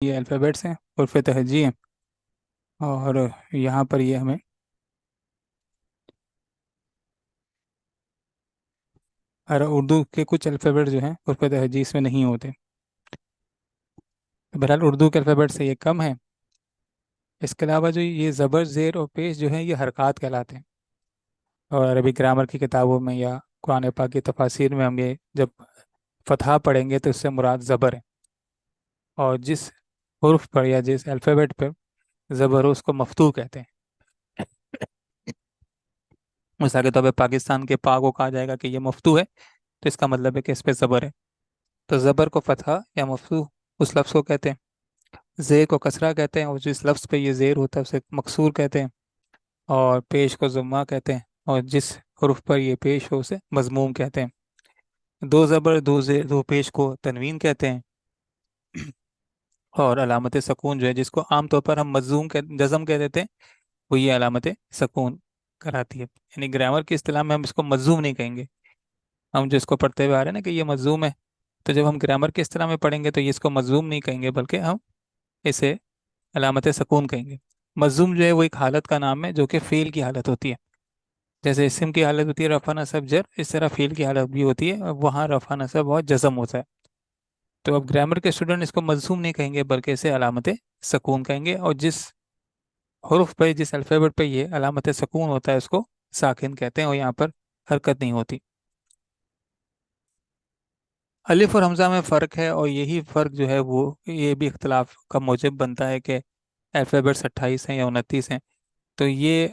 ये अल्फ़ाबेट्स हैं, उर्फ़ तहजी हैं। और यहाँ पर ये हमें उर्दू के कुछ अल्फ़ाबेट जो हैं उर्फ़ तहजी इसमें नहीं होते। बहरहाल उर्दू के अल्फ़ाबेट से ये कम है। इसके अलावा जो ये ज़बर ज़ेर और पेश जो हैं ये हरकत कहलाते हैं। और अरबी ग्रामर की किताबों में या कुरान पाक की तफासिर में हम ये जब फतहा पढ़ेंगे तो इससे मुराद ज़बर है। और जिस हुर्फ पर या जिस अल्फ़ाबेट पर ज़बर हो उसको मफ्तूह कहते हैं। मिसाल के तौर पर पाकिस्तान के पा को कहा जाएगा कि ये मफ्तूह है, तो इसका मतलब है कि इस पे ज़बर है। तो ज़बर को फतहा या मफ्तूह उस लफ्ज़ को कहते हैं। ज़ेर को कसरा कहते हैं और जिस लफ्ज़ पे ये ज़ेर होता है उसे मकसूर कहते हैं। और पेश को ज़ुम्मा कहते हैं और जिस हुर्फ पर ये पेश हो उसे मज़मूम कहते हैं। दो ज़बर दो ज़ेर दो पेश को तनवीन कहते हैं। और अलामत सकून जो है जिसको आम तौर पर हम जज़म कह देते हैं, वो ये अलामत सकून कराती है। यानी ग्रामर की इस्तिलाह में हम इसको मज़ूम नहीं कहेंगे। हम जो इसको पढ़ते हुए आ रहे हैं ना कि ये मज़ूम है, तो जब हम ग्रामर की इस्तिलाह में पढ़ेंगे तो ये इसको मज़ूम नहीं कहेंगे बल्कि हम इसे अलामत सकून कहेंगे। मज़ूम जो है वो एक हालत का नाम है जो कि फ़ेल की हालत होती है। जैसे इस्म की हालत होती है रफ़ा नसब जर, इस तरह फ़ेल की हालत भी होती है और वहाँ रफ़ा नसब और जज़म होता है। तो अब ग्रामर के स्टूडेंट इसको मज़ूम नहीं कहेंगे बल्कि इसे अलामत सकून कहेंगे। और जिस हुर्फ पे जिस अल्फ़ाबेट पे ये अलामत सकून होता है उसको साकिन कहते हैं और यहाँ पर हरकत नहीं होती। अलिफ और हमज़ा में फ़र्क है और यही फ़र्क जो है वो ये भी इख्तलाफ का मूजब बनता है कि अल्फ़ाबेट्स 28 हैं या 29 हैं। तो ये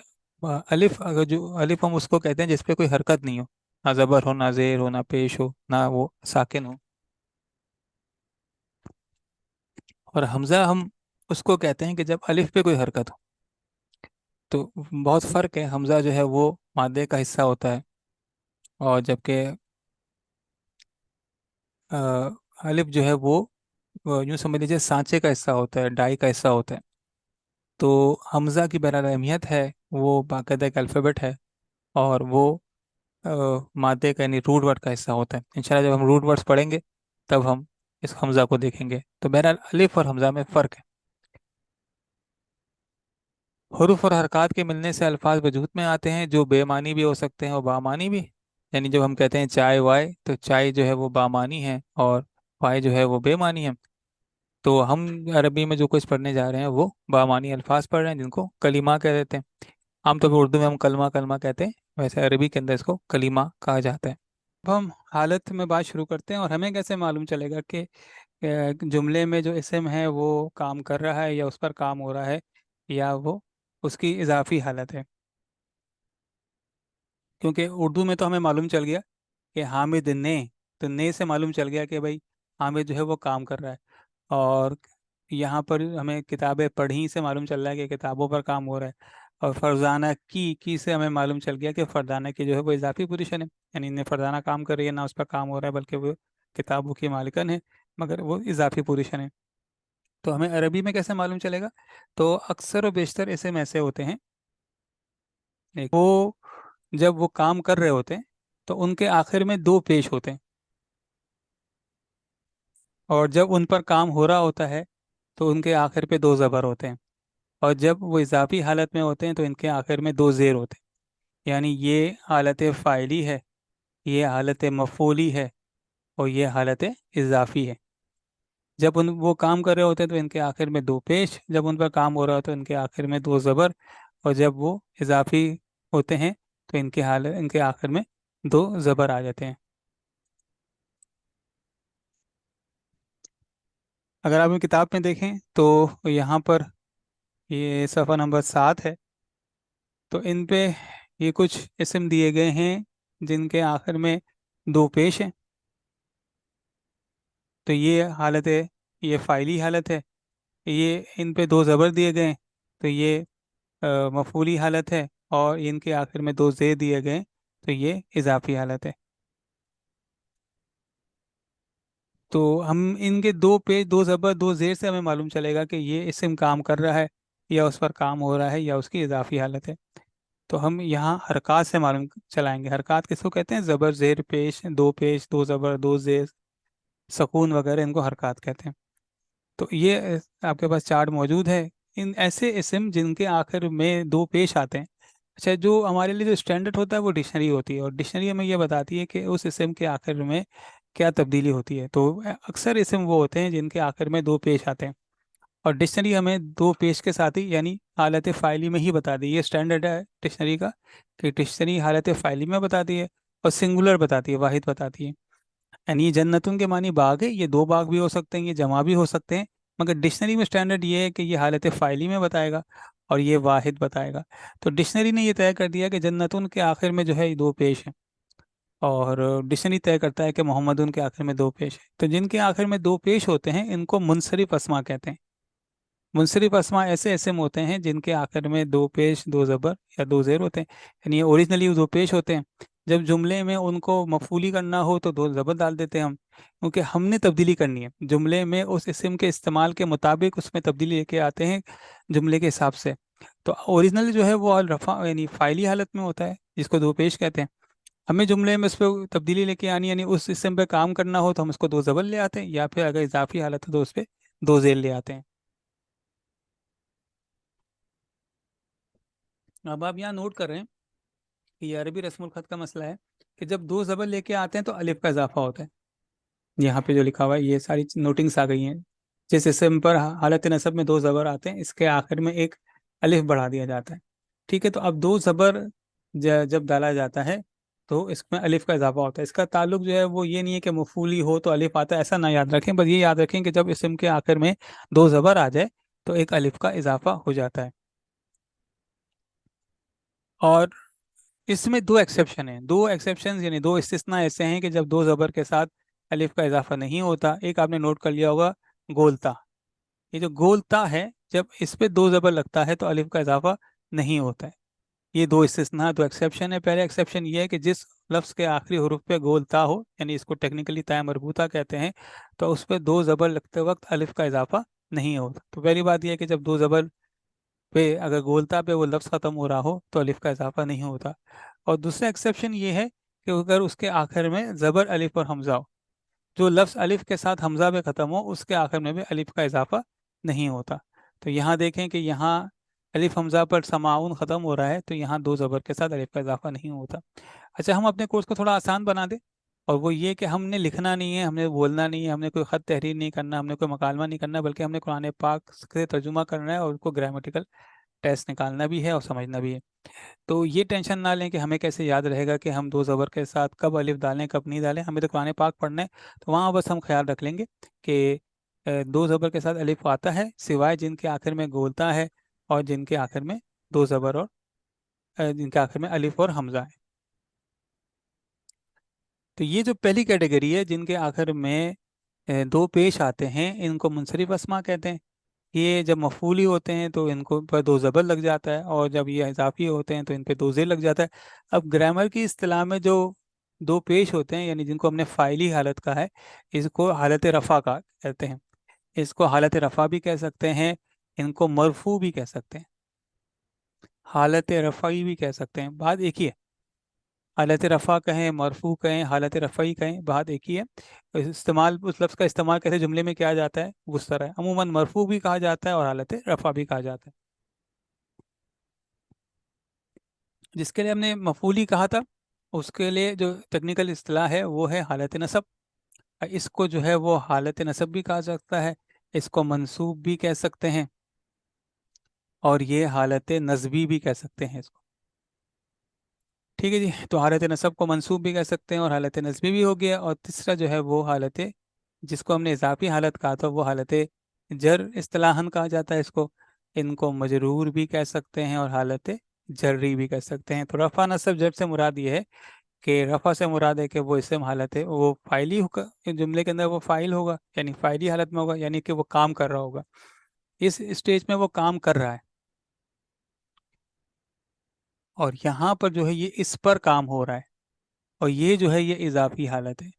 अलिफ, अगर जो अलिफ हम उसको कहते हैं जिस पे कोई हरकत नहीं हो, ना ज़बर हो ना ज़ेर हो ना पेश हो ना वो साकिन हो। और हमज़ा हम उसको कहते हैं कि जब अलिफ पे कोई हरकत हो। तो बहुत फ़र्क है, हमज़ा जो है वो मादे का हिस्सा होता है और जबकि अ, अलिफ जो है वो यूँ समझ लीजिए सांचे का हिस्सा होता है, डाई का हिस्सा होता है। तो हमज़ा की बहरहाल अहमियत है, वो बाकायदा एक अल्फ़ाबेट है और वो मादे का यानी रूट वर्ड का हिस्सा होता है। इंशाल्लाह जब हम रूट वर्ड्स पढ़ेंगे तब हम इस हमज़ा को देखेंगे। तो बहरहाल अलिफ और हमज़ा में फ़र्क है। हुरूफ और हरकत के मिलने से अल्फाज वजूद में आते हैं जो बेमानी भी हो सकते हैं और बामानी भी। यानी जब हम कहते हैं चाय वाय, तो चाय जो है वो बामानी है और वाय जो है वो बेमानी है। तो हम अरबी में जो कुछ पढ़ने जा रहे हैं वो बामानी अल्फाज पढ़ रहे हैं जिनको कलीमा कह देते हैं। आमतौर पर उर्दू में हम कलमा कलमा कहते हैं, वैसे अरबी के अंदर इसको कलीमा कहा जाता है। अब हम हालत में बात शुरू करते हैं और हमें कैसे मालूम चलेगा कि जुमले में जो इसम है वो काम कर रहा है या उस पर काम हो रहा है या वो उसकी इजाफी हालत है। क्योंकि उर्दू में तो हमें मालूम चल गया कि हामिद ने, तो ने से मालूम चल गया कि भाई हामिद जो है वो काम कर रहा है। और यहाँ पर हमें किताबें पढ़ी से मालूम चल रहा है कि किताबों पर काम हो रहा है। और फरजाना की से हमें मालूम चल गया कि फरजाना की जो है वो इजाफी पोजीशन है, यानी ने फरजाना काम कर रही है, ना उस पर काम हो रहा है बल्कि वो किताबों की मालिकन है, मगर वो इजाफी पोजीशन है। तो हमें अरबी में कैसे मालूम चलेगा? तो अक्सर और बेशतर इसम ऐसे होते हैं, एक वो जब वो काम कर रहे होते हैं तो उनके आखिर में दो पेश होते हैं। और जब उन पर काम हो रहा होता है तो उनके आखिर पे दो ज़बर होते हैं। और जब वो इजाफी हालत में होते हैं तो इनके आखिर में दो ज़ेर होते हैं। यानी ये हालत फ़ाइली है, ये हालत मफ़ूली है और ये हालत इजाफी है। जब उन वो काम कर रहे होते हैं तो इनके आखिर में दो पेश, जब उन पर काम हो रहा होता है तो इनके आखिर में दो ज़बर। और जब वो इजाफी होते हैं तो इनके आखिर में दो ज़बर आ जाते हैं। अगर आप किताब में देखें तो यहाँ पर ये सफ़ा नंबर 7 है। तो इन पे ये कुछ इसम दिए गए हैं जिनके आखिर में दो पेश हैं। तो ये हालत है, ये फ़ाइली हालत है। ये इन पे दो ज़बर दिए गए हैं तो ये मफ़ूली हालत है। और इनके आखिर में दो ज़ेर दिए गए हैं तो ये इजाफी हालत है। तो हम इनके दो पेश दो ज़बर दो ज़ेर से हमें मालूम चलेगा कि ये इसम काम कर रहा है या उस पर काम हो रहा है या उसकी इजाफी हालत है। तो हम यहाँ हरकत से मालूम चलाएंगे। हरकत किसको कहते हैं? ज़बर ज़ेर पेश, दो ज़बर दो ज़ेर, सकून वगैरह, इनको हरकत कहते हैं। तो ये आपके पास चार्ट मौजूद है। इन ऐसे इसम जिनके आखिर में दो पेश आते हैं। अच्छा, जो हमारे लिए जो स्टैंडर्ड होता है वो डिक्शनरी होती है, और डिक्शनरी हमें ये बताती है कि उस इसम के आखिर में क्या तब्दीली होती है। तो अक्सर इसम वो होते हैं जिनके आखिर में दो पेश आते हैं, और डिक्शनरी हमें दो पेश के साथ ही यानी हालत फ़ाइली में ही बता दी। ये स्टैंडर्ड है डिक्शनरी का कि डिक्शनरी हालत फ़ाइली में बताती है और सिंगुलर बताती है, वाहिद बताती है। यानी ये जन्नतुन के मानी बाग है, ये दो बाग भी हो सकते हैं, ये जमा भी हो सकते हैं, मगर डिक्शनरी में स्टैंडर्ड ये है कि ये हालत फ़ाइली में बताएगा और ये वाहिद बताएगा। तो डिक्शनरी ने ये तय कर दिया कि जन्नतुन के आखिर में जो है ये दो पेश हैं, और डिक्शनरी तय करता है कि मोहम्मदुन के आखिर में दो पेश है। तो जिनके आखिर में दो पेश होते हैं इनको मुनसरिफ अस्मा कहते हैं। मुनसरिफ अस्मा ऐसे इसम होते हैं जिनके आखिर में दो पेश, दो ज़बर या दो ज़ेर होते हैं, यानी ये ओरिजिनली दो पेश होते हैं। जब जुमले में उनको मफूली करना हो तो दो ज़बर डाल देते हैं हम, क्योंकि हमने तब्दीली करनी है जुमले में, उस इसम के इस्तेमाल के मुताबिक उसमें तब्दीली लेके आते हैं जुमले के हिसाब से। तो ओरिजिनल जो है वो अल रफ़ा यानी फ़ाइली हालत में होता है, जिसको दो पेश कहते हैं। हमें जुमले में उस पर तब्दीली लेके आनी, यानी उस इसम पे काम करना हो तो हम उसको दो ज़बर ले आते हैं, या फिर अगर इजाफी हालत है तो उस पर दो ज़ेर ले आते हैं। अब आप यहाँ नोट कर रहे हैं कि ये अरबी रस्मुल खत का मसला है कि जब दो ज़बर लेके आते हैं तो अलिफ का इजाफा होता है। यहाँ पे जो लिखा हुआ है ये सारी नोटिंग्स आ गई हैं। जिस इसम पर हालत नसब में दो ज़बर आते हैं, इसके आखिर में एक अलिफ बढ़ा दिया जाता है। ठीक है, तो अब दो ज़बर जब डाला जाता है तो इसमें अलिफ का इजाफा होता है। इसका ताल्लुक जो है वो ये नहीं है कि मफूली हो तो अलिफ आता है, ऐसा ना याद रखें, बस ये याद रखें कि जब इसम के आखिर में दो ज़बर आ जाए तो एक अलिफ का इजाफा हो जाता है। और इसमें दो एक्सेप्शन हैं, दो एक्सेप्शन यानी दो इस्तिस्ना ऐसे हैं कि जब दो ज़बर के साथ अलिफ का इजाफा नहीं होता। एक आपने नोट कर लिया होगा, गोलता। ये जो गोलता है, जब इस पे दो ज़बर लगता है तो अलिफ का इजाफा नहीं होता है। ये दो इस्तिस्ना, दो एक्सेप्शन है। पहले एक्सेप्शन ये है कि जिस लफ्ज़ के आखिरी हरूफ पे गोलता हो, यानी इसको टेक्निकली ताय मरबूता कहते हैं, तो उस पर दो ज़बर लगते वक्त अलिफ का इजाफा नहीं होता। तो पहली बात यह है कि जब दो ज़बर पे अगर गोलता पे वो लफ्ज़ ख़त्म हो रहा हो तो अलिफ का इजाफा नहीं होता। और दूसरा एक्सेप्शन ये है कि अगर उसके आखिर में ज़बर, अलिफ और हमज़ा हो, जो लफ्ज़ अलिफ के साथ हमज़ा पे ख़त्म हो, उसके आखिर में भी अलिफ का इजाफा नहीं होता। तो यहाँ देखें कि यहाँ अलिफ हमज़ा पर समाउन ख़त्म हो रहा है, तो यहाँ दो ज़बर के साथ अलिफ का इजाफा नहीं होता। अच्छा, हम अपने कोर्स को थोड़ा आसान बना दें, और वो ये कि हमने लिखना नहीं है, हमने बोलना नहीं है, हमने कोई ख़त तहरीर नहीं करना, हमने कोई मकालमा नहीं करना, बल्कि हमने कुरान पाक से तर्जुमा करना है और उसको ग्रामेटिकल टेस्ट निकालना भी है और समझना भी है। तो ये टेंशन ना लें कि हमें कैसे याद रहेगा कि हम दो ज़बर के साथ कब अलिफ डालें कब नहीं डालें। हमें तो कुरान पाक पढ़ना है, तो वहाँ बस हम ख्याल रख लेंगे कि दो ज़बर के साथ अलिफ आता है, सिवाय जिनके आखिर में गोलता है और जिनके आखिर में दो ज़बर और जिनके आखिर में अलिफ और हमज़ा है। तो ये जो पहली कैटेगरी है जिनके आखिर में दो पेश आते हैं, इनको मुनसरिफ अस्मा कहते हैं। ये जब मफूली होते हैं तो इनको पर दो ज़बर लग जाता है, और जब ये इजाफी होते हैं तो इन पे दो ज़ेर लग जाता है। अब ग्रामर की इस्तिलाह में जो दो पेश होते हैं, यानी जिनको हमने फ़ाइली हालत का है, इसको हालत रफ़ा का कहते हैं। इसको हालत रफ़ा भी कह सकते हैं, इनको मरफू भी कह सकते हैं, हालत रफ़ाई भी कह सकते हैं, बात एक ही है। हालत रफ़ा कहें, मरफू कहें, हालत रफ़ाई कहें, बात एक ही है। इस्तेमाल उस लफ्ज़ का इस्तेमाल कैसे जुमले में किया जाता है उस तरह है। अमूमन मरफू भी कहा जाता है और हालत रफ़ा भी कहा जाता है। जिसके लिए हमने मफूली कहा था, उसके लिए जो टेक्निकल इस्तिलाह है वो है हालत नसब। इसको जो है वो हालत नसब भी कहा सकता है, इसको मंसूब भी कह सकते हैं, और ये हालत नस्बी भी कह सकते हैं इसको। ठीक है जी, तो हालत नसब को मंसूब भी कह सकते हैं और हालत नस्बी भी हो गया। और तीसरा जो है वो हालत, जिसको हमने इजाफी हालत कहा था, वो हालत जर इस्तिलाहन कहा जाता है इसको। इनको मजरूर भी कह सकते हैं और हालत जर्री भी कह सकते हैं। तो रफ़ा नसब जर से मुराद ये है कि रफ़ा से मुराद है कि वो इसम हालत है, वो फ़ाइली होगा, जुमले के अंदर वो फ़ाइल होगा, यानी फ़ाइली हालत में होगा, यानी कि वो काम कर रहा होगा, इस स्टेज में वो काम कर रहा है। और यहाँ पर जो है ये इस पर काम हो रहा है, और ये जो है ये इजाफी हालत है।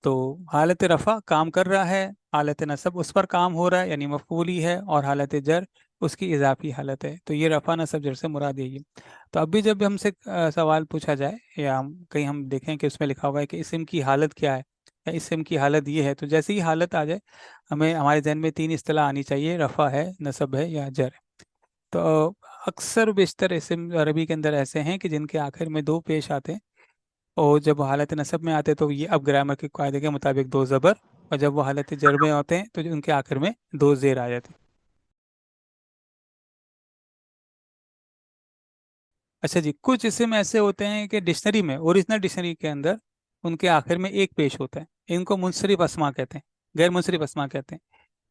तो हालत रफ़ा काम कर रहा है, हालत नसब उस पर काम हो रहा है यानी मफूली है, और हालत जर उसकी इजाफी हालत है। तो ये रफ़ा नसब जर से मुराद यही है। तो अभी जब भी हमसे सवाल पूछा जाए, या हम कहीं हम देखें कि उसमें लिखा हुआ है कि इसम की हालत क्या है, या इसम की हालत ये है, तो जैसे ही हालत आ जाए हमें हमारे जहन में तीन इस्तिलाह आनी चाहिए, रफ़ा है, नसब है या जर है। तो अक्सर बेशतर इसम अरबी के अंदर ऐसे हैं कि जिनके आखिर में दो पेश आते हैं, और जब वो हालत नसब में आते हैं तो ये अब ग्रामर के कायदे के मुताबिक दो ज़बर, और जब वो हालत जर में होते हैं तो उनके आखिर में दो ज़ेर आ जाते हैं। अच्छा जी, कुछ इसम ऐसे होते हैं कि डिक्शनरी में, ओरिजिनल डिक्शनरी के अंदर उनके आखिर में एक पेश होता है, इनको मुनसरिफ अस्मा कहते हैं, गैर मुनसरिफ अस्मा कहते हैं।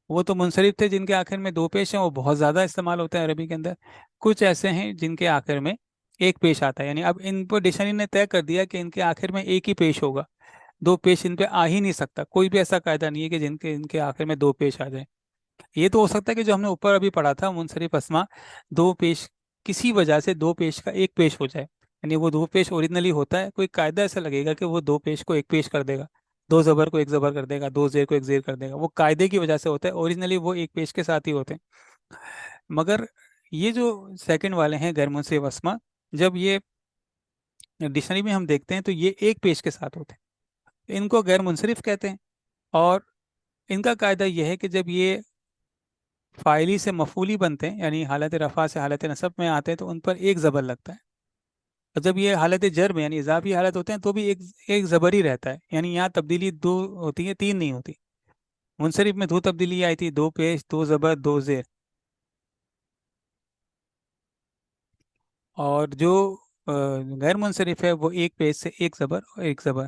वो तो मुनसरिफ थे जिनके आखिर में दो पेश हैं, वो बहुत ज़्यादा इस्तेमाल होते हैं अरबी के अंदर। कुछ ऐसे हैं जिनके आखिर में एक पेश आता है, यानी अब इन पर डिक्शनरी ने तय कर दिया कि इनके आखिर में एक ही पेश होगा, दो पेश इन पे आ ही नहीं सकता, कोई भी ऐसा कायदा नहीं है कि जिनके इनके आखिर में दो पेश आ जाए। ये तो हो सकता है कि जो हमने ऊपर अभी पढ़ा था मुनसरिफ अस्मा, दो पेश, किसी वजह से दो पेश का एक पेश हो जाए, यानी वो दो पेश ओरिजिनली होता है, कोई कायदा ऐसा लगेगा कि वो दो पेश को एक पेश कर देगा, दो जबर को एक जबर कर देगा, दो जेर को एक जेर कर देगा, वो कायदे की वजह से होता है, ओरिजिनली वो एक पेश के साथ ही होते हैं। मगर ये जो सेकंड वाले हैं गैर मुनसरिफ अस्मा, जब ये डिक्शनरी में हम देखते हैं तो ये एक पेश के साथ होते हैं, इनको गैर मुनसरिफ कहते हैं। और इनका कायदा यह है कि जब ये फाइली से मफूली बनते हैं, यानी हालत रफ़ा से हालत नसब में आते हैं, तो उन पर एक ज़बर लगता है। और जब ये हालत जर में यानी इजाफी हालत होते हैं तो भी एक एक ज़बर ही रहता है, यानी यहाँ तब्दीली दो होती है, तीन नहीं होती। मुनसरिफ में दो तब्दीली आई थी, दो पेश, दो ज़बर, दो ज़ेर। और जो गैर मुनसरिफ है वो एक पेश से एक ज़बर और एक ज़बर।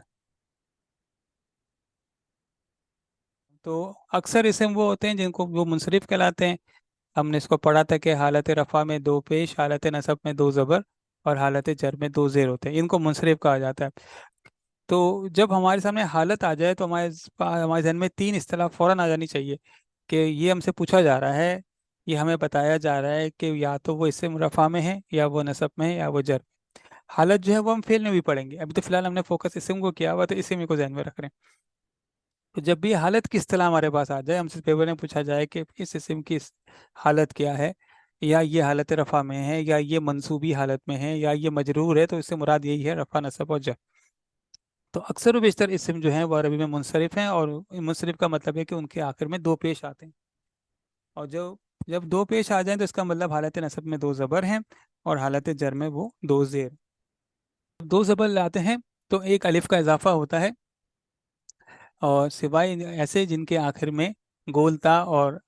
तो अक्सर इसम वो होते हैं जिनको वो मुनसरिफ कहलाते हैं। हमने इसको पढ़ा था कि हालत रफ़ा में दो पेश, हालत नसब में दो ज़बर और हालत जर में दो ज़ेर होते हैं, इनको मुनसरिफ कहा जाता है। तो जब हमारे सामने हालत आ जाए तो हमारे जहन में तीन इस्तिलाह फ़ौरन आ जानी चाहिए कि ये हमसे पूछा जा रहा है, ये हमें बताया जा रहा है कि या तो वो इसम रफ़ा में है, या वो नसब में है, या वो जर। हालत जो है वो हम फेल में भी पढ़ेंगे, अभी तो फिलहाल हमने फोकस इसम को किया हुआ, तो इसी को जहन में रख रहे हैं। तो जब भी हालत की इस्तिलाह हमारे पास आ जाए, हमसे पेपर में पूछा जाए कि इस इस्म की हालत क्या है, या ये हालत रफ़ा में है, या ये मंसूबी हालत में है, या ये मजरूर है, तो इससे मुराद यही है रफ़ा, नसब और जर। तो अक्सर व बेशतर इसम जो हैं वो अरबी में मुनसरिफ हैं, और मुनसरिफ का मतलब है कि उनके आखिर में दो पेश आते हैं। और जो जब दो पेश आ जाएं तो इसका मतलब हालत नसब में दो ज़बर हैं और हालत जर में वो दो ज़ेर। दो ज़बर लाते हैं तो एक अलिफ का इजाफा होता है, और सिवाय ऐसे जिनके आखिर में गोलता और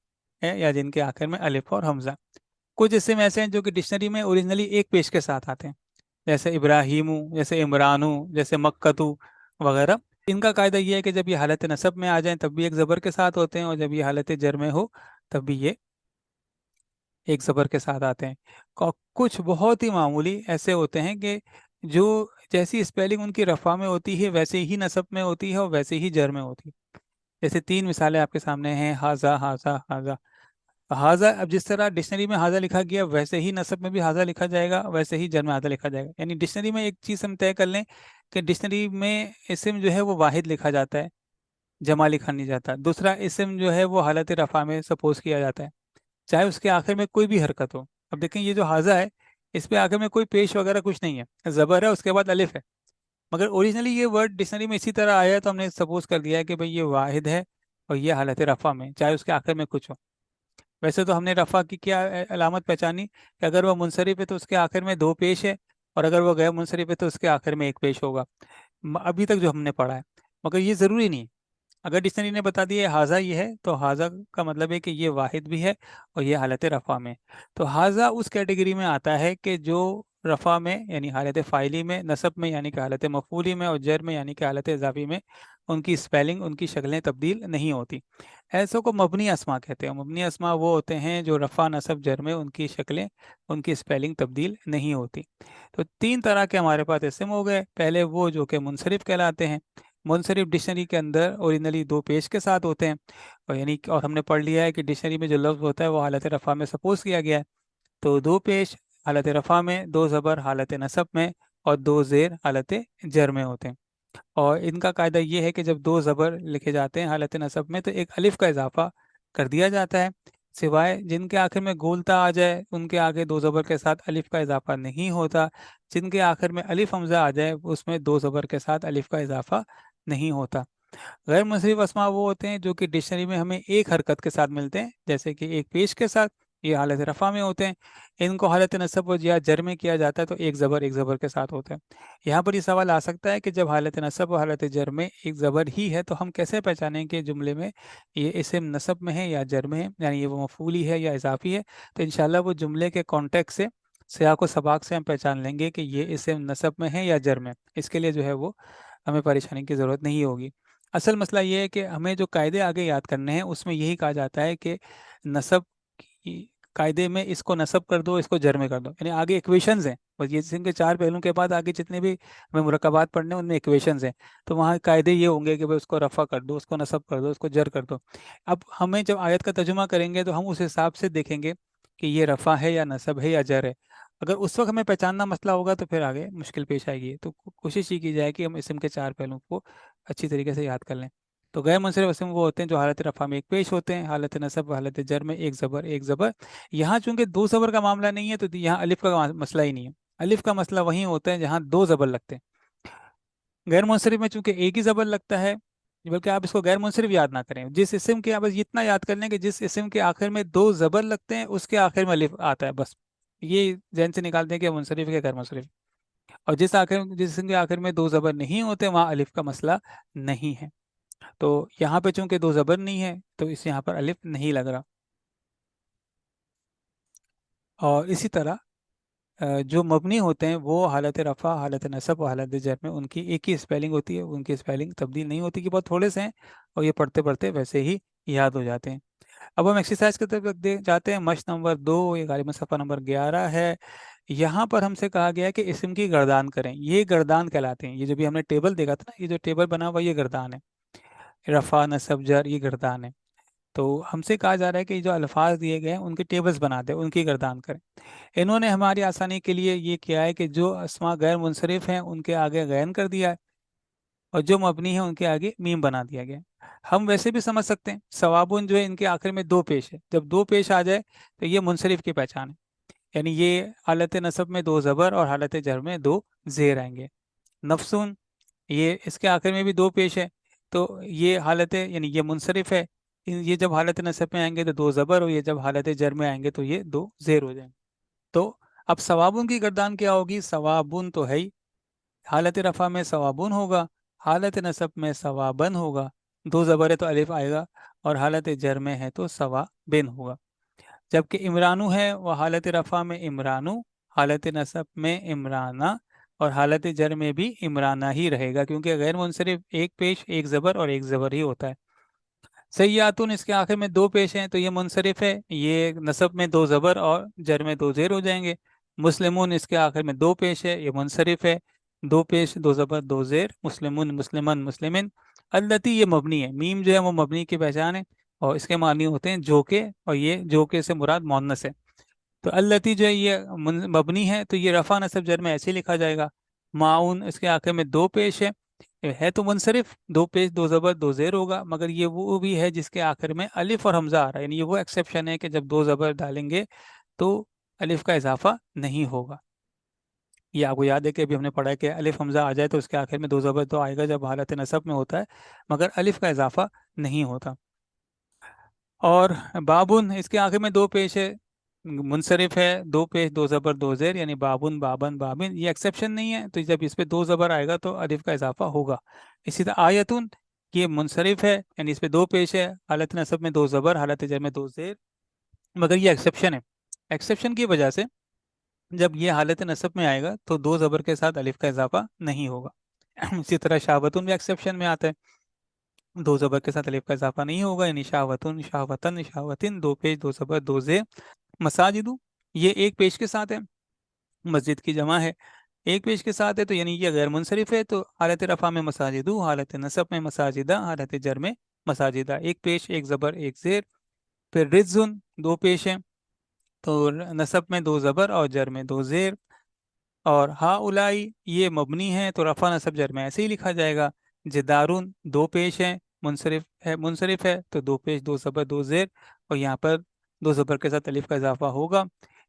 है, या जिनके आखिर में अलिफ और हमजा। कुछ इसम ऐसे हैं जो कि डिक्शनरी में ओरिजिनली एक पेश के साथ आते हैं, जैसे इब्राहिमू, जैसे इमरानू, जैसे मक्कतू वगैरह। इनका कायदा ये है कि जब ये हालत नसब में आ जाएं तब भी एक ज़बर के साथ होते हैं, और जब ये हालत जर में हो तब भी ये एक ज़बर के साथ आते हैं। कुछ बहुत ही मामूली ऐसे होते हैं कि जो जैसी स्पेलिंग उनकी रफ़ा में होती है वैसे ही नसब में होती है और वैसे ही जर में होती है। जैसे तीन मिसालें आपके सामने हैं, हाजा हाजा हाजा। हाजा, अब जिस तरह डिक्शनरी में हाजा लिखा गया वैसे ही नसब में भी हाजा लिखा जाएगा, वैसे ही जर में हाजा लिखा जाएगा। यानी डिक्शनरी में एक चीज़ हम तय कर लें कि डिक्शनरी में इसम जो है वो वाहिद लिखा जाता है, जमा लिखा नहीं जाता। दूसरा, इसम जो है वो हालत रफ़ा में सपोज किया जाता है, चाहे उसके आखिर में कोई भी हरकत हो। अब देखें ये जो हाजा है, इस पे आखिर में कोई पेश वगैरह कुछ नहीं है, ज़बर है, उसके बाद अलिफ है। मगर ओरिजिनली ये वर्ड डिक्शनरी में इसी तरह आया है, तो हमने सपोज कर दिया है कि भाई ये वाहिद है और ये हालत रफ़ा में, चाहे उसके आखिर में कुछ हो। वैसे तो हमने रफ़ा की क्या अलामत पहचानी कि अगर वह मुनसरिफ है तो उसके आखिर में दो पेश है, और अगर वह गैर मुनसरिफ है तो उसके आखिर में एक पेश होगा। अभी तक जो हमने पढ़ा है। मगर ये ज़रूरी नहीं है। अगर डिक्शनरी ने बता दिया हाजा ये है, तो हाजा का मतलब है कि ये वाहिद भी है और ये हालत रफ़ा में। तो हाजा उस कैटेगरी में आता है कि जो रफ़ा में यानी हालत फ़ाइली में, नसब में यानी कि हालत मफ़ूली में, और जर में यानी कि हालत इज़ाफ़ी में उनकी स्पेलिंग, उनकी शक्लें तब्दील नहीं होती। ऐसों को मबनी अस्मा कहते हैं। मबनी अस्मा वो होते हैं जो रफ़ा, नसब, जर में उनकी शक्लें, उनकी स्पेलिंग तब्दील नहीं होती। तो तीन तरह के हमारे पास इसम हो गए। पहले वो जो कि मुनसरिफ कहलाते हैं। मुनसरिफ डिक्शनरी के अंदर ओरिजिनली दो पेश के साथ होते हैं, और हमने पढ़ लिया है कि डिक्शनरी में जो लफ्ज़ होता है वो हालत रफ़ा में सपोज किया गया है। तो दो पेश हालत रफ़ा में, दो ज़बर हालत नसब में, और दो ज़ेर हालत जर में होते हैं। और इनका कायदा ये है कि जब दो ज़बर लिखे जाते हैं हालत नसब में तो एक अलिफ का इजाफा कर दिया जाता है, सिवाय जिनके आखिर में गोलता आ जाए उनके आगे दो ज़बर के साथ अलिफ का इजाफा नहीं होता। जिनके आखिर में अलिफ हमज़ा आ जाए उसमें दो ज़बर के साथ अलिफ का इजाफा नहीं होता। غیر मुंसरिफ अस्मा वो होते हैं जो कि डिक्शनरी में हमें एक हरकत के साथ मिलते हैं, जैसे कि एक पेश के साथ। ये हालत रफ़ा में होते हैं। इनको हालत नसब और या जर में किया जाता है तो एक ज़बर के साथ होता है। यहाँ पर ये सवाल आ सकता है कि जब हालत नसब और हालत जर में एक ज़बर ही है तो हम कैसे पहचानें कि जुमले में ये इस्म नसब में है या जर में है, यानी ये वो मफूली है या इजाफी है। तो इंशाल्लाह वो जुमले के कॉन्टेक्स्ट से, सियाक व सबाक से हम पहचान लेंगे कि ये इस्म नसब में है या जर में। इसके लिए जो है वो हमें परेशानी की ज़रूरत नहीं होगी। असल मसला ये है कि हमें जो कायदे आगे याद करने हैं उसमें यही कहा जाता है कि नसब की कायदे में इसको नसब कर दो, इसको जर में कर दो, यानी आगे इक्वेशंस हैं। बस ये जिनके चार पहलुओं के बाद आगे जितने भी हमें मुरक्कबात पढ़ने हैं उनमें इक्वेशंस हैं। तो वहाँ कायदे ये होंगे कि भाई उसको रफ़ा कर दो, उसको नसब कर दो, उसको जर कर दो। अब हमें जब आयत का तर्जुमा करेंगे तो हम उस हिसाब से देखेंगे कि ये रफ़ा है या नसब है या जर है। अगर उस वक्त हमें पहचानना मसला होगा तो फिर आगे मुश्किल पेश आएगी। तो कोशिश ये की जाए कि हम इसम के चार पहलुओं को अच्छी तरीके से याद कर लें। तो गैर मुनसरिफ इसम वो होते हैं जो हालत रफ़ा में एक पेश होते हैं, हालत नसब हालत जर में एक ज़बर एक ज़बर। यहाँ चूंकि दो ज़बर का मामला नहीं है तो यहाँ अलिफ का मसला ही नहीं है। अलिफ का मसला वहीं होता है जहाँ दो ज़बर लगते हैं। गैर मुनसरिफ में चूंकि एक ही ज़बर लगता है, बल्कि आप इसको गैर मुनसरिफ याद ना करें, जिस इसम के आप बस इतना याद कर लें कि जिस इसम के आखिर में दो ज़बर लगते हैं उसके आखिर में अलिफ आता है, बस ये जहन से निकाल दें कि मुनसरिफ है गैर मुनसरिफ। और जिस इसम के आखिर में दो ज़बर नहीं होते वहाँ अलिफ का मसला नहीं है। तो यहाँ पे चूंकि दो ज़बर नहीं है तो इस यहाँ पर अलिफ नहीं लग रहा। और इसी तरह जो मबनी होते हैं वो हालत रफ़ा, हालत नसब और हालत जर में उनकी एक ही स्पेलिंग होती है, उनकी स्पेलिंग तब्दील नहीं होती कि बहुत थोड़े से हैं और ये पढ़ते पढ़ते वैसे ही याद हो जाते हैं। अब हम एक्सरसाइज की तरफ जाते हैं। मश नंबर 2, ये गालिबा सफ़ा नंबर 11 है। यहाँ पर हमसे कहा गया है कि इसम की गर्दान करें। ये गर्दान कहलाते हैं। ये जो भी हमने टेबल देखा था ना, ये जो टेबल बना हुआ ये गर्दान है। रफ़ा नसब जर ये गर्दान है। तो हमसे कहा जा रहा है कि जो अल्फाज दिए गए हैं उनके टेबल्स बना दें, उनकी गर्दान करें। इन्होंने हमारी आसानी के लिए ये किया है कि जो अस्मा गैर मुनसरिफ हैं उनके आगे गैन कर दिया है और जो मबनी है उनके आगे मीम बना दिया गया है। हम वैसे भी समझ सकते हैं, सवाबुन जो है इनके आखिर में दो पेश है, जब दो पेश आ जाए तो ये मुनसरिफ की पहचान है। यानी ये हालत नसब में दो ज़बर और हालत जर में दो ज़ेर आएंगे। नफसुन, ये इसके आखिर में भी दो पेश है तो ये हालत यानी ये मुनसरिफ है। ये जब हालत नसब में आएंगे तो दो ज़बर, और ये जब हालत जर में आएंगे तो ये दो ज़ेर हो जाएंगे। तो अब सवाबुन की गर्दान क्या होगी? सवाबुन तो है ही, हालत रफ़ा में सवाबुन होगा, हालत नसब में सवाबन होगा, दो ज़बर है तो अलिफ आएगा, और हालत जर में है तो सवाबिन होगा। जबकि इमरानू है वह हालत रफ़ा में इमरानू, हालत नसब में इमराना, और हालत जर में भी इमराना ही रहेगा, क्योंकि गैर मुनसरिफ एक पेश एक ज़बर और एक ज़बर ही होता है। सय्यातुन, इसके आखिर में दो पेश हैं तो ये मुनसरिफ है, ये नसब में दो ज़बर और जर में दो ज़ेर हो जाएंगे। मुस्लिमुन, इसके आखिर में दो पेश है, ये मुनसरिफ है, दो पेश दो ज़बर दो ज़ेर, मुस्लिमुन मुस्लिमन मुस्लिमिन। अल्लती, ये मबनी है, मीम जो है वो मबनी की पहचान है और इसके मानी होते हैं जोके, और ये जोके से मुराद मोन्नस है। तो अल्लती जो है ये मबनी है तो ये रफ़ा नसब जर में ऐसे ही लिखा जाएगा। माउन, इसके आखिर में दो पेश है तो मुनसरिफ, दो पेश दो ज़बर दो ज़ेर होगा, मगर ये वो भी है जिसके आखिर में अलिफ और हमज़ा आ रहा है, यानी ये वो एक्सेप्शन है कि जब दो ज़बर डालेंगे तो अलिफ का इजाफा नहीं होगा। ये आपको याद है कि अभी हमने पढ़ा है कि अलिफ हमज़ा आ जाए तो उसके आखिर में दो ज़बर तो आएगा जब हालत नसब में होता है, मगर अलिफ का इजाफा नहीं होता। और बाबुन, इसके आखिर में दो पेश है, मुनसरिफ है, दो पेश दो ज़बर दो ज़ेर, यानी बाबुन बाबन बाबिन, ये एक्सेप्शन नहीं है, तो जब इस पे दो ज़बर आएगा तो अलिफ का इजाफा होगा। इसी तरह आयतुन, ये मुनसरिफ है, यानी इस पे दो पेश है, हालत नसब में दो ज़बर, हालत जर में दो ज़ेर, मगर ये एक्सेप्शन है। एक्सेप्शन की वजह से जब ये हालत नसब में आएगा तो दो ज़बर के साथ अलिफ का इजाफा नहीं होगा। इसी तरह शावतुन भी एक्सेप्शन में आता है, दो ज़बर के साथ अलिफ का इजाफा नहीं होगा, यानी शावतुन शावतन शावतिन, दो पेश दो ज़बर दो ज़ेर। मसाजिदु, ये एक पेश के साथ है, मस्जिद की जमा है, एक पेश के साथ है तो यानी ये गैर मुनसरिफ है, तो हालत रफ़ा में मसाजिदु, हालत नसब में मसाजिदा, हालत जर में मसाजिदा, एक पेश एक ज़बर एक ज़ेर। फिर रिज्जुन, दो पेश है तो नसब में दो ज़बर और जर में दो ज़ेर। और हा उलाई, ये मबनी है तो रफ़ा नसब जर में ऐसे ही लिखा जाएगा। जिदारुन, दो पेश है, मुनसरिफ है तो दो पेश दो ज़बर दो ज़ेर, और यहाँ पर दो ज़बर के साथ अलिफ का इजाफा होगा।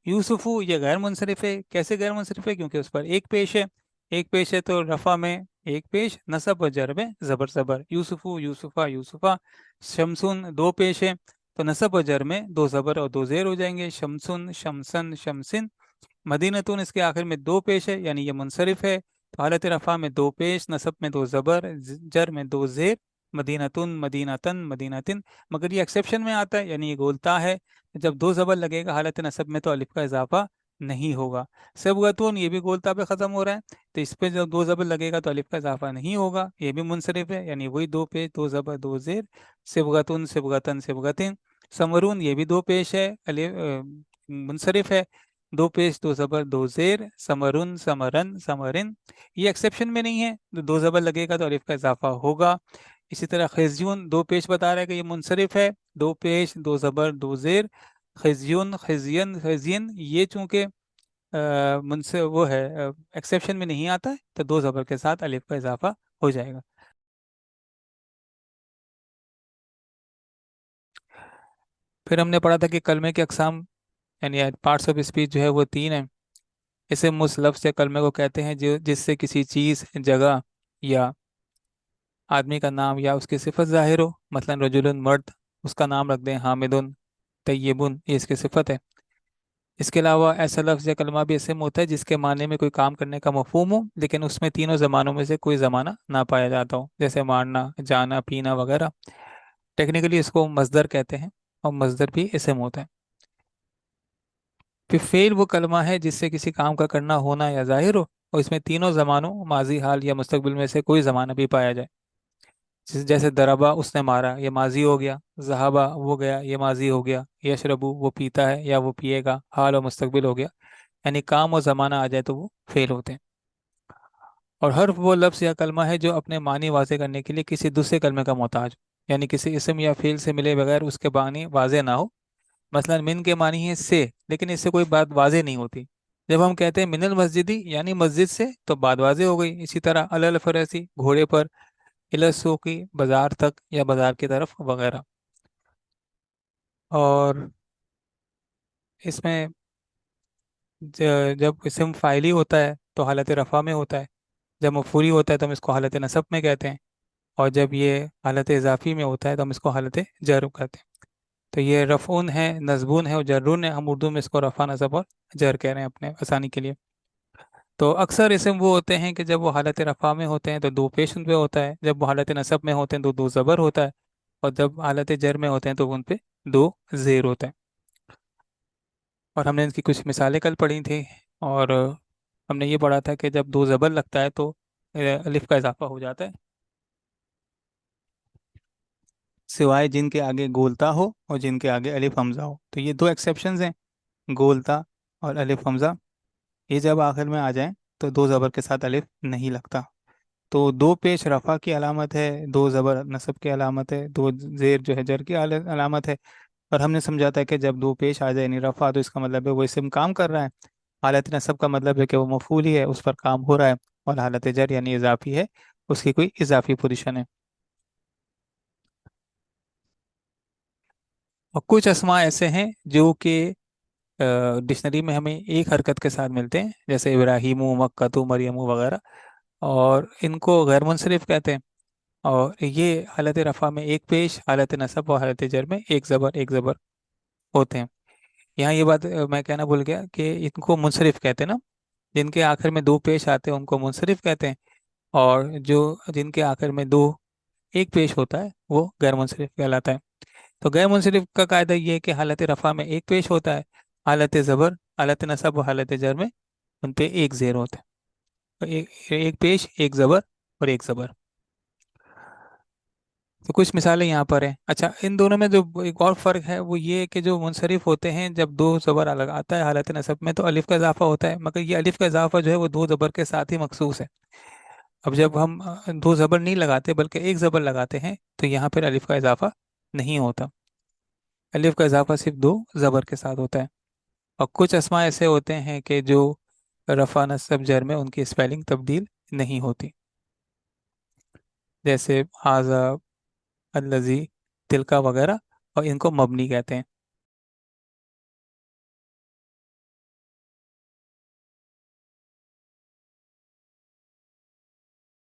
यूसुफु, ये गैर मुनसरिफ है। कैसे गैर मुनसरिफ है? क्योंकि उस पर एक पेश है, एक पेश है तो रफ़ा में एक पेश, नसब और जर में जबर जबर, यूसुफु यूसुफा यूसुफा। शमसुन दो पेश है, तो नसब और जर में दो जबर और दो जेर हो जाएंगे, शमसुन शमसन शमसिन। मदीनतुन इसके आखिर में दो पेश है, यानी ये मुनसरिफ है, तो हालत रफा में दो पेश, नसब में दो जबर, जर में दो जेर, मदीनतुन मदीनतन मदीनतिन। मगर ये एक्सेप्शन में आता है, यानी ये गोलता है, जब दो जबर लगेगा हालत नसब में तो अलिफ का इजाफा नहीं होगा। सबगतुन ये भी गोलता पे ख़त्म हो रहा है, तो इस पे जब दो जबर लगेगा तो अलिफ का इजाफा नहीं होगा, ये भी मुनसरिफ है, यानी वही दो पेश दो जबर दो जेर। सिबगतुन सिबगतन सिबगतिन। समरून ये भी दो पेश है, अलिफ मुनसरिफ है, दो पेश दो जबर दो जेर, समरुन समरन समरिन। ये एक्सेप्शन में नहीं है, तो दो जबर लगेगा तो अलिफ का इजाफा होगा। इसी तरह खिज्यून दो पेश बता रहा है कि ये मुनसरिफ है, दो पेश दो जबर दो जेर, खिज्यून खिजियन खिजियन। ये चूंकि मुनसे वो है एक्सेप्शन में नहीं आता है, तो दो जबर के साथ अलिफ का इजाफा हो जाएगा। फिर हमने पढ़ा था कि कलमे के अकसाम यानी पार्ट्स ऑफ स्पीच जो है वो तीन है। इसे उस लफ्ज़ या कलमे को कहते हैं जो जिससे किसी चीज़, जगह या आदमी का नाम या उसकी सिफत ज़ाहिर हो। मसलन रजुलन मर्द, उसका नाम रख दें हामिदुन तय्यबुन, ये इसकी सिफत है। इसके अलावा ऐसा लफ्ज़ या कलमा भी इसम होता है जिसके माने में कोई काम करने का मफहूम हो, लेकिन उसमें तीनों ज़मानों में से कोई ज़माना ना पाया जाता हो, जैसे मारना जाना पीना वगैरह। टेक्निकली इसको मजदर कहते हैं, और मजदर भी इसम होता है। फिर फेल वो कलमा है जिससे किसी काम का करना होना या जाहिर हो, और इसमें तीनों ज़मानों माजी हाल या मुस्तकबिल में से कोई ज़माना भी पाया जाए। जैसे दरबा उसने मारा, ये माजी हो गया, जहाबा वो गया, ये माजी हो गया, यशरबू वो पीता है या वो पिएगा, हाल और मुस्तकबिल हो गया। यानी काम और ज़माना आ जाए तो वो फेल होते हैं। और हर्फ वो लफ्ज़ या कलमा है जो अपने मानी वाज़े करने के लिए किसी दूसरे कलमे का मोहताज हो, यानी किसी इसम या फेल से मिले बगैर उसके मानी वाज़े ना हो। मसलन मिन के मानी है से, लेकिन इससे कोई बात वाज़े नहीं होती। जब हम कहते हैं मिनल मस्जिदी यानी मस्जिद से, तो बात वाज़े हो गई। इसी तरह अलल फरसी घोड़े पर, इलसूकी बाजार तक या बाजार की तरफ वगैरह। और इसमें जब इसम फ़ाइली होता है तो हालत रफ़ा में होता है, जब मफूली होता है तो हम इसको हालत नसब में कहते हैं, और जब ये हालत इजाफ़ी में होता है तो हम इसको हालत जर कहते हैं। तो ये रफ़ून है, नज़बून है और जर्रून है। हम उर्दू में इसको रफ़ा नसब और जर कह रहे हैं अपने आसानी के लिए। तो अक्सर इसम वो होते हैं कि जब वो हालत रफ़ा में होते हैं तो दो पेश उन पे होता है, जब वो हालत नसब में होते हैं तो दो ज़बर होता है, और जब हालत जर में होते हैं तो उन पे दो ज़ेर होते हैं। और हमने इनकी कुछ मिसालें कल पढ़ी थी। और हमने ये पढ़ा था कि जब दो ज़बर लगता है तो अलिफ का इजाफा हो जाता है, सिवाय जिनके आगे गोलता हो और जिनके आगे अलिफ हमज़ा हो। तो ये दो एक्सेप्शंस हैं, गोलता और अलिफ हमज़ा। ये जब आखिर में आ जाए तो दो ज़बर के साथ अलिफ नहीं लगता। तो दो पेश रफ़ा की अलामत है, दो ज़बर नसब की अलामत है, दो ज़ेर जो है जर की अलामत है। और हमने समझा था कि जब दो पेश आ जाए यानी रफ़ा, तो इसका मतलब है वो इसम काम कर रहा है। हालत नसब का मतलब है कि वो मफूल ही है, उस पर काम हो रहा है। और हालत जर यानी इजाफी है, उसकी कोई इजाफी पोजीशन है। और कुछ अस्मा ऐसे हैं जो कि डिक्शनरी में हमें एक हरकत के साथ मिलते हैं, जैसे इब्राहिमु मक्कतु मरियमु वगैरह, और इनको गैर मुनसरिफ कहते हैं। और ये हालत रफ़ा में एक पेश, हालत नसब और हालत जर में एक ज़बर होते हैं। यहाँ ये बात मैं कहना भूल गया कि इनको मुनसरिफ कहते हैं ना, जिनके आखिर में दो पेश आते हैं उनको मुनसरिफ कहते हैं। और जो जिनके आखिर में दो एक पेश होता है वो गैर मुनसरिफ कहलाता है। तो गैर मुनसरिफ का कायदा ये है कि हालत रफ़ा में एक पेश होता है, हालत ज़बर हालत नसब और हालत जर में उन पे एक ज़ेर होता है। तो एक पेश एक ज़बर और एक ज़बर। तो कुछ मिसालें यहाँ पर हैं। अच्छा, इन दोनों में जो एक और फ़र्क है वो ये है कि जो मुनसरिफ होते हैं जब दो ज़बर अलग आता है हालत नसब में तो अलिफ का इजाफा होता है, मगर ये अलिफ का इजाफा जो है वो दो ज़बर के साथ ही मखसूस है। अब जब हम दो ज़बर नहीं लगाते बल्कि एक ज़बर लगाते हैं तो यहाँ पर अलिफ का इजाफा नहीं होता। अलिफ का इजाफा सिर्फ दो ज़बर के साथ होता है। और कुछ अस्मा ऐसे होते हैं कि जो रफ़ा नसब जर में उनकी स्पेलिंग तब्दील नहीं होती, जैसे हाजा, अल्लज़ी, तिलका वगैरह, और इनको मबनी कहते हैं।